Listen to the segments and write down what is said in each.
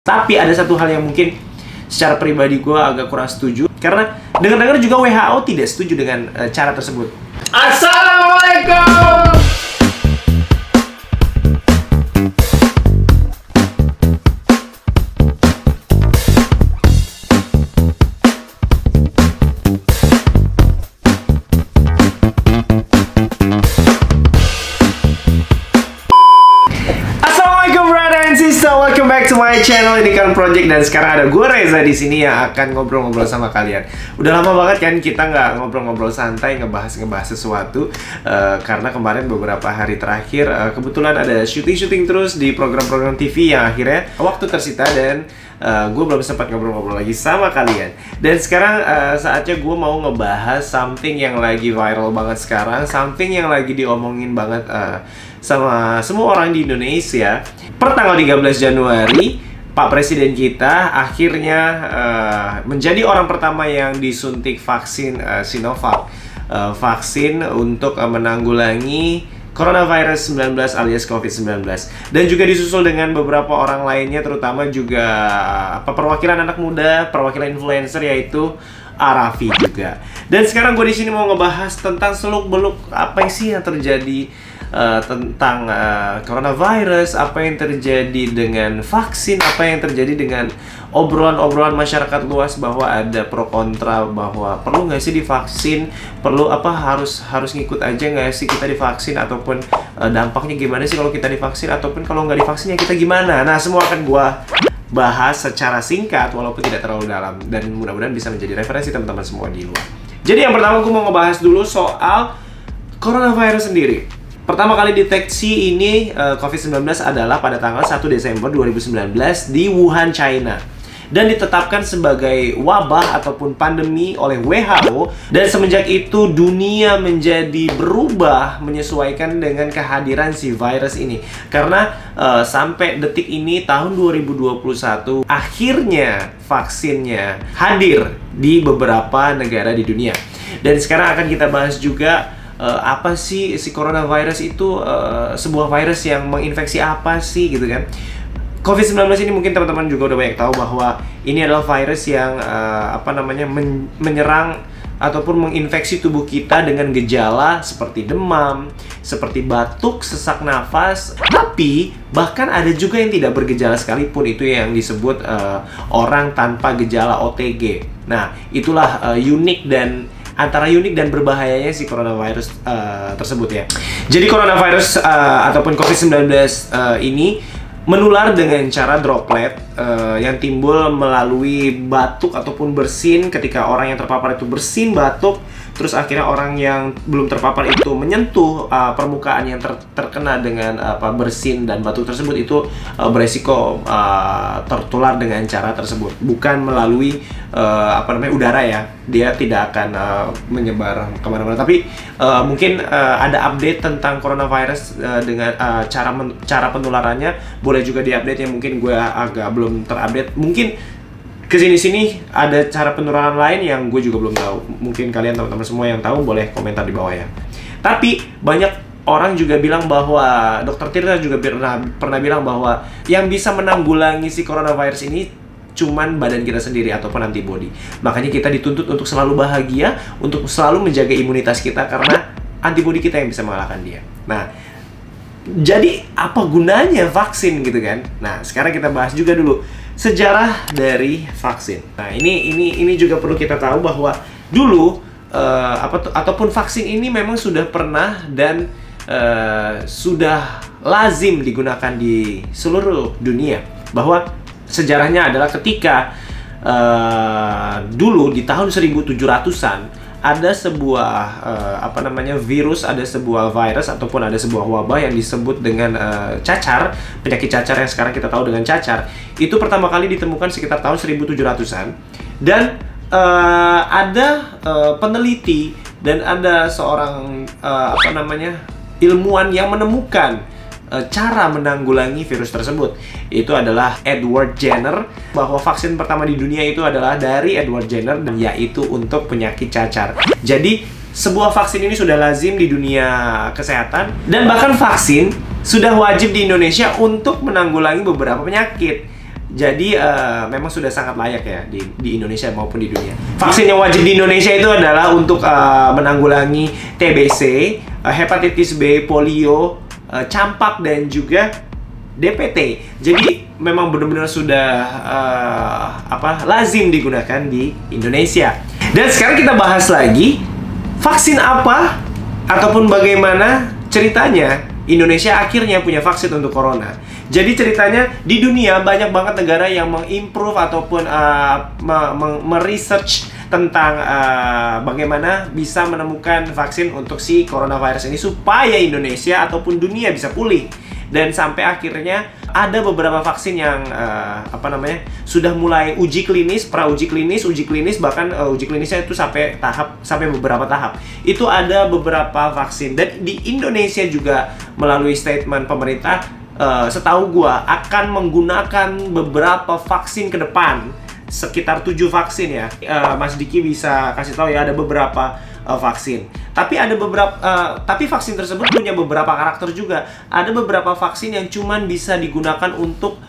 Tapi ada satu hal yang mungkin secara pribadi gue agak kurang setuju, karena dengar-dengar juga WHO tidak setuju dengan cara tersebut. Assalamualaikum. Welcome back to my channel. Ini kan Project, dan sekarang ada gue Reza di sini yang akan ngobrol-ngobrol sama kalian. Udah lama banget kan kita nggak ngobrol-ngobrol santai, ngebahas sesuatu. Karena kemarin beberapa hari terakhir kebetulan ada syuting terus di program-program TV yang akhirnya waktu tersita, dan gue belum sempat ngobrol-ngobrol lagi sama kalian. Dan sekarang saatnya gue mau ngebahas something yang lagi viral banget sekarang, something yang lagi diomongin banget sama semua orang di Indonesia. Per tanggal 13 Januari, Pak Presiden kita akhirnya menjadi orang pertama yang disuntik vaksin Sinovac, vaksin untuk menanggulangi coronavirus 19 alias COVID-19, dan juga disusul dengan beberapa orang lainnya, terutama juga perwakilan anak muda, perwakilan influencer, yaitu Raffi juga. Dan sekarang gue di sini mau ngebahas tentang seluk-beluk apa sih yang terjadi tentang coronavirus, apa yang terjadi dengan vaksin, apa yang terjadi dengan obrolan-obrolan masyarakat luas bahwa ada pro kontra, bahwa perlu nggak sih divaksin, perlu apa harus ngikut aja nggak sih kita divaksin, ataupun dampaknya gimana sih kalau kita divaksin, ataupun kalau nggak divaksin ya kita gimana. Nah, semua akan gua bahas secara singkat walaupun tidak terlalu dalam, dan mudah-mudahan bisa menjadi referensi teman-teman semua di luar. Jadi yang pertama gue mau ngebahas dulu soal coronavirus sendiri. Pertama kali deteksi ini COVID-19 adalah pada tanggal 1 Desember 2019 di Wuhan, China, dan ditetapkan sebagai wabah ataupun pandemi oleh WHO. Dan semenjak itu dunia menjadi berubah menyesuaikan dengan kehadiran si virus ini, karena sampai detik ini tahun 2021 akhirnya vaksinnya hadir di beberapa negara di dunia. Dan sekarang akan kita bahas juga apa sih si coronavirus itu, sebuah virus yang menginfeksi apa sih gitu kan. COVID-19 ini mungkin teman-teman juga udah banyak tahu bahwa ini adalah virus yang menyerang ataupun menginfeksi tubuh kita dengan gejala seperti demam, seperti batuk, sesak nafas. Tapi bahkan ada juga yang tidak bergejala sekalipun, itu yang disebut orang tanpa gejala OTG. Nah, itulah antara unik dan berbahayanya si coronavirus tersebut ya. Jadi coronavirus ataupun COVID-19 ini menular dengan cara droplet yang timbul melalui batuk ataupun bersin. Ketika orang yang terpapar itu bersin, batuk, terus akhirnya orang yang belum terpapar itu menyentuh permukaan yang terkena dengan bersin dan batuk tersebut, itu beresiko tertular dengan cara tersebut, bukan melalui udara ya. Dia tidak akan menyebar kemana-mana. Tapi mungkin ada update tentang coronavirus dengan cara penularannya, boleh juga diupdate, yang mungkin gue agak belum terupdate. Mungkin kesini-sini ada cara penularan lain yang gue juga belum tahu. Mungkin kalian teman-teman semua yang tahu boleh komentar di bawah ya. Tapi banyak orang juga bilang bahwa Dr. Tirta juga pernah bilang bahwa yang bisa menanggulangi si coronavirus ini cuman badan kita sendiri ataupun antibody. Makanya kita dituntut untuk selalu bahagia, untuk selalu menjaga imunitas kita, karena antibody kita yang bisa mengalahkan dia. Nah, jadi apa gunanya vaksin gitu kan? Nah, sekarang kita bahas juga dulu sejarah dari vaksin. Nah, ini juga perlu kita tahu bahwa dulu ataupun vaksin ini memang sudah pernah dan sudah lazim digunakan di seluruh dunia. Bahwa sejarahnya adalah ketika dulu di tahun 1700-an ada sebuah virus, ada sebuah virus ataupun ada sebuah wabah yang disebut dengan cacar, penyakit cacar yang sekarang kita tahu dengan cacar. Itu pertama kali ditemukan sekitar tahun 1700-an, dan ada peneliti dan ada seorang ilmuwan yang menemukan cara menanggulangi virus tersebut. Itu adalah Edward Jenner, bahwa vaksin pertama di dunia itu adalah dari Edward Jenner, yaitu untuk penyakit cacar. Jadi sebuah vaksin ini sudah lazim di dunia kesehatan, dan bahkan vaksin sudah wajib di Indonesia untuk menanggulangi beberapa penyakit. Jadi memang sudah sangat layak ya di Indonesia maupun di dunia. Vaksin yang wajib di Indonesia itu adalah untuk menanggulangi TBC, hepatitis B, polio, campak dan juga DPT. Jadi memang benar-benar sudah lazim digunakan di Indonesia. Dan sekarang kita bahas lagi vaksin apa ataupun bagaimana ceritanya Indonesia akhirnya punya vaksin untuk corona. Jadi ceritanya di dunia banyak banget negara yang mengimprove ataupun meresearch tentang bagaimana bisa menemukan vaksin untuk si coronavirus ini supaya Indonesia ataupun dunia bisa pulih. Dan sampai akhirnya ada beberapa vaksin yang sudah mulai uji klinis, uji klinis, bahkan uji klinisnya itu sampai beberapa tahap. Itu ada beberapa vaksin, dan di Indonesia juga melalui statement pemerintah, setahu gua akan menggunakan beberapa vaksin ke depan, sekitar 7 vaksin ya. Mas Diki bisa kasih tahu ya, ada beberapa vaksin. Tapi tapi vaksin tersebut punya beberapa karakter juga. Ada beberapa vaksin yang cuman bisa digunakan untuk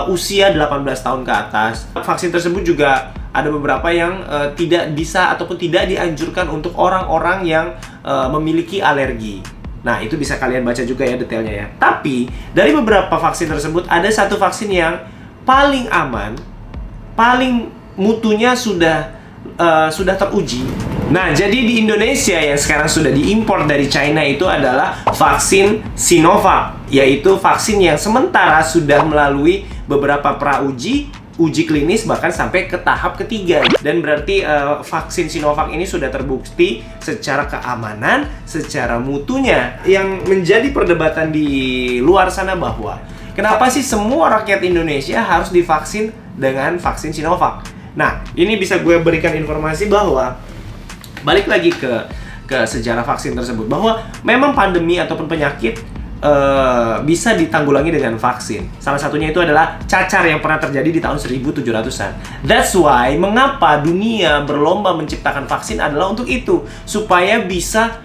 usia 18 tahun ke atas. Vaksin tersebut juga ada beberapa yang tidak bisa ataupun tidak dianjurkan untuk orang-orang yang memiliki alergi. Nah, itu bisa kalian baca juga ya detailnya ya. Tapi dari beberapa vaksin tersebut ada satu vaksin yang paling aman, paling mutunya sudah teruji. Nah, jadi di Indonesia yang sekarang sudah diimpor dari China itu adalah vaksin Sinovac, yaitu vaksin yang sementara sudah melalui beberapa uji klinis, bahkan sampai ke tahap ketiga. Dan berarti vaksin Sinovac ini sudah terbukti secara keamanan, secara mutunya. Yang menjadi perdebatan di luar sana bahwa kenapa sih semua rakyat Indonesia harus divaksin dengan vaksin Sinovac? Nah, ini bisa gue berikan informasi bahwa balik lagi ke sejarah vaksin tersebut, bahwa memang pandemi ataupun penyakit bisa ditanggulangi dengan vaksin. Salah satunya itu adalah cacar yang pernah terjadi di tahun 1700-an. That's why mengapa dunia berlomba menciptakan vaksin adalah untuk itu, supaya bisa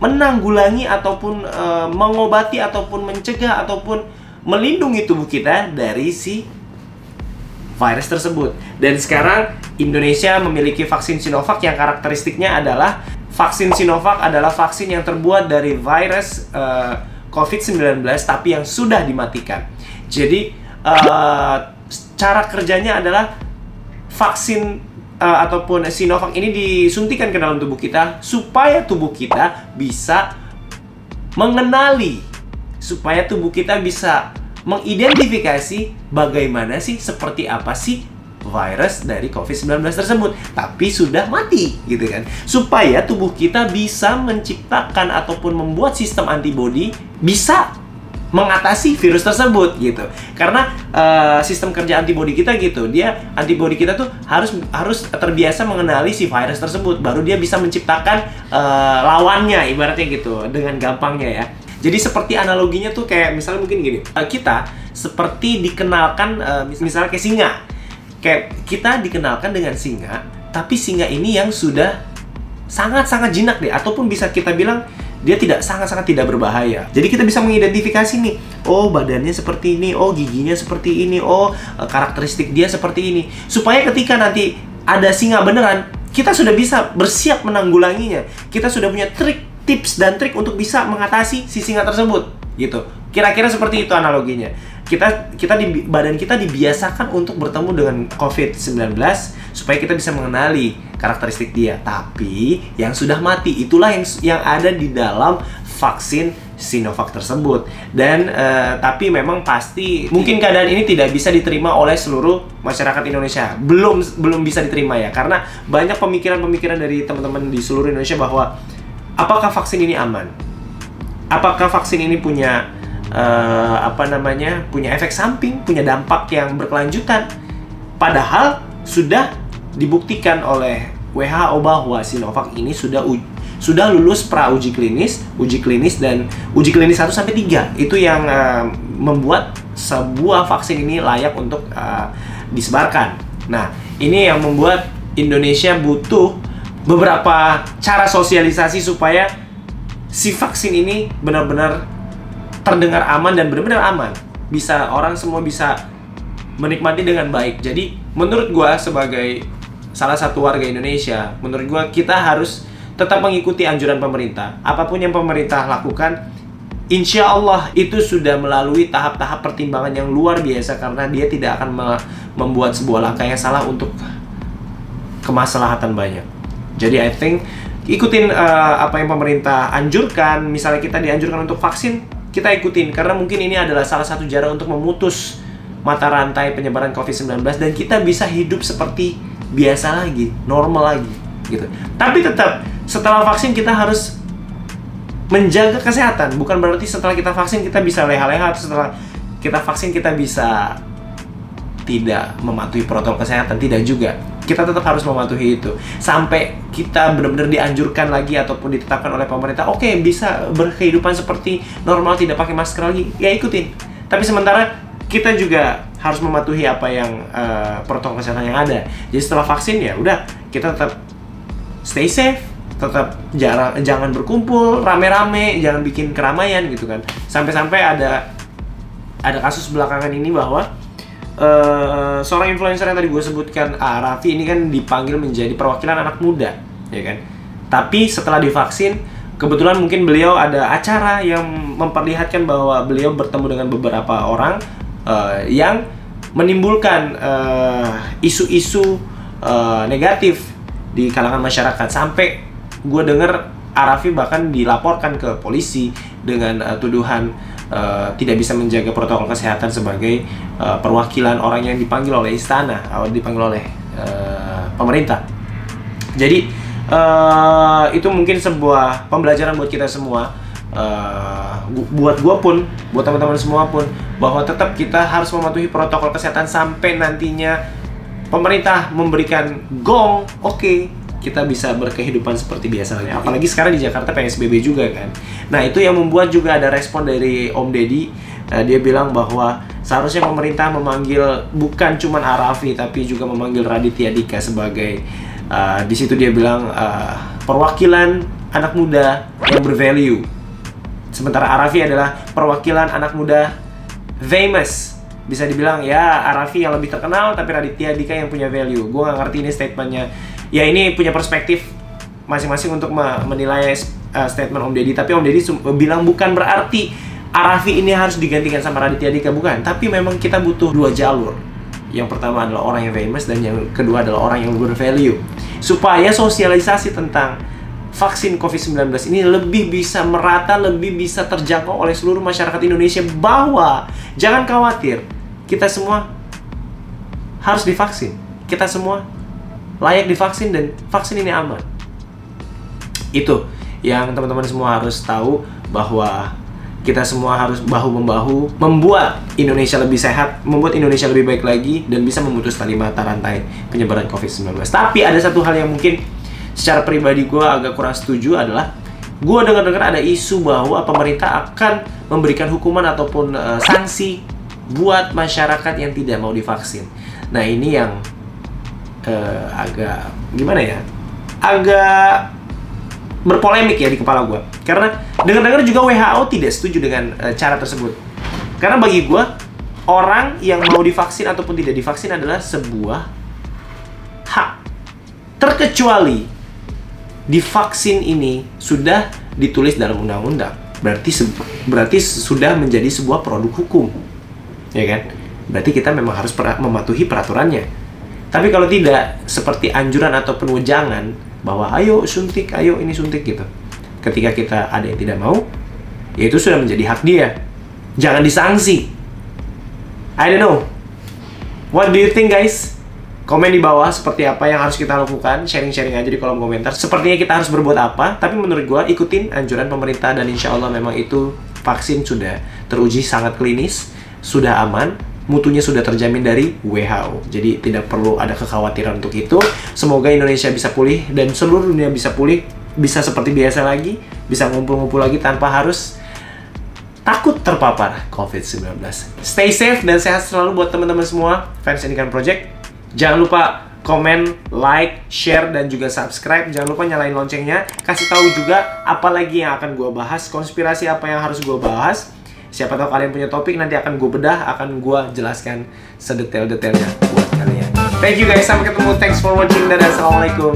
menanggulangi ataupun mengobati ataupun mencegah ataupun melindungi tubuh kita dari si virus tersebut. Dan sekarang Indonesia memiliki vaksin Sinovac yang karakteristiknya adalah vaksin Sinovac adalah vaksin yang terbuat dari virus COVID-19 tapi yang sudah dimatikan. Jadi cara kerjanya adalah vaksin ataupun Sinovac ini disuntikan ke dalam tubuh kita supaya tubuh kita bisa mengenali, supaya tubuh kita bisa mengidentifikasi bagaimana sih, seperti apa sih virus dari COVID-19 tersebut, tapi sudah mati gitu kan, supaya tubuh kita bisa menciptakan ataupun membuat sistem antibodi bisa mengatasi virus tersebut gitu. Karena sistem kerja antibodi kita gitu, antibodi kita tuh harus terbiasa mengenali si virus tersebut, baru dia bisa menciptakan lawannya, ibaratnya gitu, dengan gampangnya ya. Jadi seperti analoginya tuh kayak misalnya mungkin gini, kita seperti dikenalkan misalnya kayak singa. Kayak kita dikenalkan dengan singa, tapi singa ini yang sudah sangat-sangat jinak deh, ataupun bisa kita bilang dia sangat-sangat tidak berbahaya. Jadi kita bisa mengidentifikasi nih, oh badannya seperti ini, oh giginya seperti ini, oh karakteristik dia seperti ini. Supaya ketika nanti ada singa beneran, kita sudah bisa bersiap menanggulanginya. Kita sudah punya tips dan trik untuk bisa mengatasi si singa tersebut gitu. Kira-kira seperti itu analoginya. Badan kita dibiasakan untuk bertemu dengan COVID-19 supaya kita bisa mengenali karakteristik dia. Tapi yang sudah mati itulah yang ada di dalam vaksin Sinovac tersebut. Dan tapi memang pasti mungkin keadaan ini tidak bisa diterima oleh seluruh masyarakat Indonesia. Belum bisa diterima ya, karena banyak pemikiran-pemikiran dari teman-teman di seluruh Indonesia bahwa apakah vaksin ini aman? Apakah vaksin ini punya punya efek samping, punya dampak yang berkelanjutan? Padahal sudah dibuktikan oleh WHO bahwa Sinovac ini sudah lulus uji klinis dan uji klinis 1 sampai 3. Itu yang membuat sebuah vaksin ini layak untuk disebarkan. Nah, ini yang membuat Indonesia butuh beberapa cara sosialisasi supaya si vaksin ini benar-benar terdengar aman dan benar-benar aman. Orang semua bisa menikmati dengan baik. Jadi menurut gua sebagai salah satu warga Indonesia, menurut gua kita harus tetap mengikuti anjuran pemerintah. Apapun yang pemerintah lakukan, insya Allah itu sudah melalui tahap-tahap pertimbangan yang luar biasa, karena dia tidak akan membuat sebuah langkah yang salah untuk kemaslahatan banyak. Jadi I think ikutin apa yang pemerintah anjurkan. Misalnya kita dianjurkan untuk vaksin, kita ikutin, karena mungkin ini adalah salah satu cara untuk memutus mata rantai penyebaran COVID-19 dan kita bisa hidup seperti biasa lagi, normal lagi gitu. Tapi tetap setelah vaksin kita harus menjaga kesehatan. Bukan berarti setelah kita vaksin kita bisa leha-leha, atau setelah kita vaksin kita bisa tidak mematuhi protokol kesehatan. Tidak juga. Kita tetap harus mematuhi itu sampai kita benar-benar dianjurkan lagi ataupun ditetapkan oleh pemerintah, oke, bisa berkehidupan seperti normal, tidak pakai masker lagi, ya ikutin. Tapi sementara kita juga harus mematuhi apa yang protokol kesehatan yang ada. Jadi setelah vaksin ya udah, kita tetap stay safe, tetap jangan berkumpul rame-rame, jangan bikin keramaian gitu kan. Sampai-sampai ada kasus belakangan ini bahwa seorang influencer yang tadi gue sebutkan, Raffi, ini kan dipanggil menjadi perwakilan anak muda, ya kan. Tapi setelah divaksin, kebetulan mungkin beliau ada acara yang memperlihatkan bahwa beliau bertemu dengan beberapa orang yang menimbulkan isu-isu negatif di kalangan masyarakat. Sampai gue dengar Raffi bahkan dilaporkan ke polisi dengan tuduhan tidak bisa menjaga protokol kesehatan sebagai perwakilan orang yang dipanggil oleh istana atau dipanggil oleh pemerintah. Jadi itu mungkin sebuah pembelajaran buat kita semua, buat gua pun, buat teman-teman semua pun, bahwa tetap kita harus mematuhi protokol kesehatan sampai nantinya pemerintah memberikan gong, oke, kita bisa berkehidupan seperti biasa lagi. Apalagi sekarang di Jakarta PSBB juga kan. Nah, itu yang membuat juga ada respon dari Om Deddy. Dia bilang bahwa seharusnya pemerintah memanggil bukan cuma Raffi, tapi juga memanggil Raditya Dika sebagai di situ dia bilang perwakilan anak muda yang bervalue. Sementara Raffi adalah perwakilan anak muda famous. Bisa dibilang ya Raffi yang lebih terkenal, tapi Raditya Dika yang punya value. Gue gak ngerti ini statementnya. Ya ini punya perspektif masing-masing untuk menilai statement Om Deddy. Tapi Om Deddy bilang bukan berarti Raffi ini harus digantikan sama Raditya Dika, bukan. Tapi memang kita butuh dua jalur. Yang pertama adalah orang yang famous dan yang kedua adalah orang yang bervalue. Supaya sosialisasi tentang vaksin COVID-19 ini lebih bisa merata, lebih bisa terjangkau oleh seluruh masyarakat Indonesia, bahwa jangan khawatir, kita semua harus divaksin. Kita semua layak divaksin dan vaksin ini aman. Itu yang teman-teman semua harus tahu, bahwa kita semua harus bahu-membahu membuat Indonesia lebih sehat, membuat Indonesia lebih baik lagi, dan bisa memutus tali mata rantai penyebaran COVID-19. Tapi ada satu hal yang mungkin secara pribadi gue agak kurang setuju, adalah gue dengar-dengar ada isu bahwa pemerintah akan memberikan hukuman ataupun sanksi buat masyarakat yang tidak mau divaksin. Nah, ini yang agak gimana ya, agak berpolemik ya di kepala gue, karena dengar-dengar juga WHO tidak setuju dengan cara tersebut. Karena bagi gue, orang yang mau divaksin ataupun tidak divaksin adalah sebuah hak, terkecuali divaksin ini sudah ditulis dalam undang-undang, berarti sudah menjadi sebuah produk hukum, ya kan? Berarti kita memang harus mematuhi peraturannya. Tapi kalau tidak, seperti anjuran ataupun wejangan bahwa ayo suntik, ayo ini suntik gitu, ketika kita ada yang tidak mau, ya itu sudah menjadi hak dia. Jangan disanksi. I don't know. What do you think, guys? Komen di bawah seperti apa yang harus kita lakukan. Sharing-sharing aja di kolom komentar. Sepertinya kita harus berbuat apa, tapi menurut gua ikutin anjuran pemerintah, dan insya Allah memang itu vaksin sudah teruji sangat klinis, sudah aman, mutunya sudah terjamin dari WHO. Jadi tidak perlu ada kekhawatiran untuk itu. Semoga Indonesia bisa pulih dan seluruh dunia bisa pulih, bisa seperti biasa lagi, bisa ngumpul-ngumpul lagi tanpa harus takut terpapar COVID-19. Stay safe dan sehat selalu buat teman-teman semua fans Indikan Project. Jangan lupa komen, like, share, dan juga subscribe. Jangan lupa nyalain loncengnya. Kasih tahu juga apa lagi yang akan gue bahas, konspirasi apa yang harus gue bahas. Siapa tahu kalian punya topik, nanti akan gue bedah, akan gue jelaskan sedetail-detailnya buat kalian. Thank you guys, sampai ketemu. Thanks for watching, dan assalamualaikum.